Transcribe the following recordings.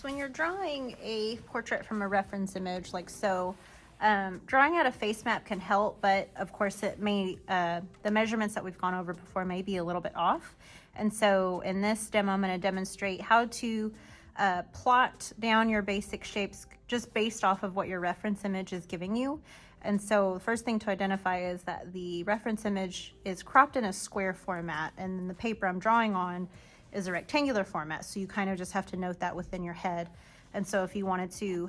So when you're drawing a portrait from a reference image like so, drawing out a face map can help, but of course it may, the measurements that we've gone over before may be a little bit off. And so in this demo, I'm going to demonstrate how to plot down your basic shapes just based off of what your reference image is giving you. And so the first thing to identify is that the reference image is cropped in a square format, and then the paper I'm drawing on is a rectangular format. So you kind of just have to note that within your head. And so if you wanted to,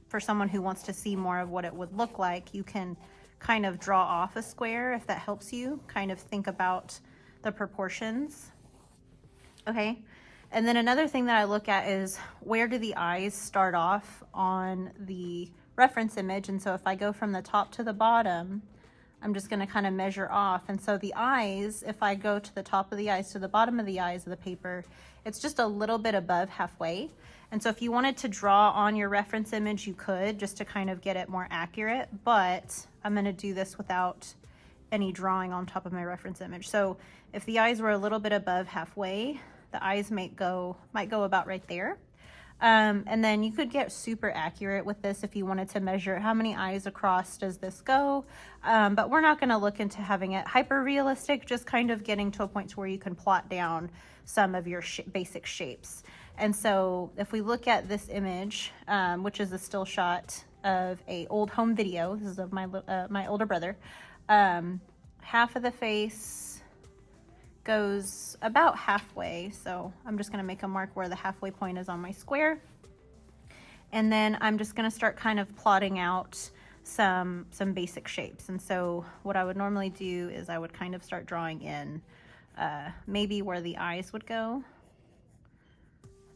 for someone who wants to see more of what it would look like, you can kind of draw off a square if that helps you kind of think about the proportions. Okay. And then another thing that I look at is where do the eyes start off on the reference image. And so if I go from the top to the bottom, I'm just going to kind of measure off. And so the eyes, if I go to the top of the eyes to the bottom of the eyes of the paper, it's just a little bit above halfway. And so if you wanted to draw on your reference image, you could, just to kind of get it more accurate, but I'm going to do this without any drawing on top of my reference image. So if the eyes were a little bit above halfway, the eyes might go about right there. And then you could get super accurate with this if you wanted to measure how many eyes across does this go. But we're not going to look into having it hyper realistic, just kind of getting to a point to where you can plot down some of your basic shapes. And so if we look at this image, which is a still shot of a old home video, this is of my older brother, half of the face goes about halfway. So I'm just going to make a mark where the halfway point is on my square. And then I'm just going to start kind of plotting out some basic shapes. And so what I would normally do is I would kind of start drawing in maybe where the eyes would go.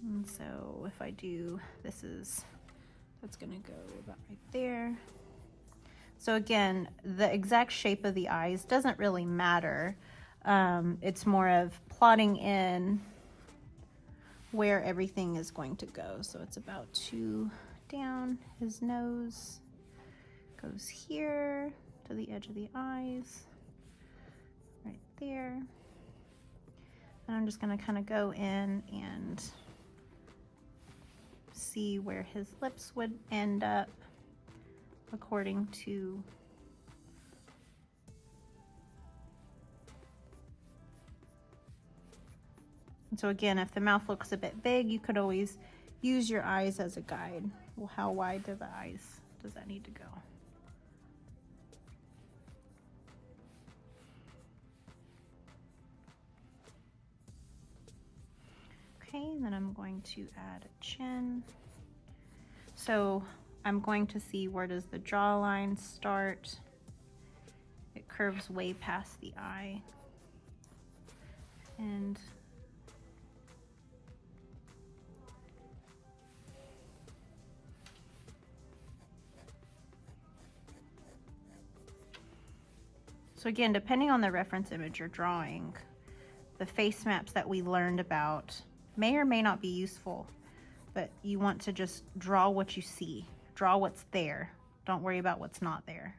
And so if I do, that's going to go about right there. So again, the exact shape of the eyes doesn't really matter. It's more of plotting in where everything is going to go. So it's about 2 down. His nose goes here to the edge of the eyes, right there. And I'm just going to kind of go in and see where his lips would end up according to And so again, if the mouth looks a bit big, you could always use your eyes as a guide. Well, how wide do the eyes, does that need to go? Okay, and then I'm going to add a chin. So I'm going to see, where does the jawline start? It curves way past the eye. And so again, depending on the reference image you're drawing, the face maps that we learned about may or may not be useful, but you want to just draw what you see, draw what's there. Don't worry about what's not there.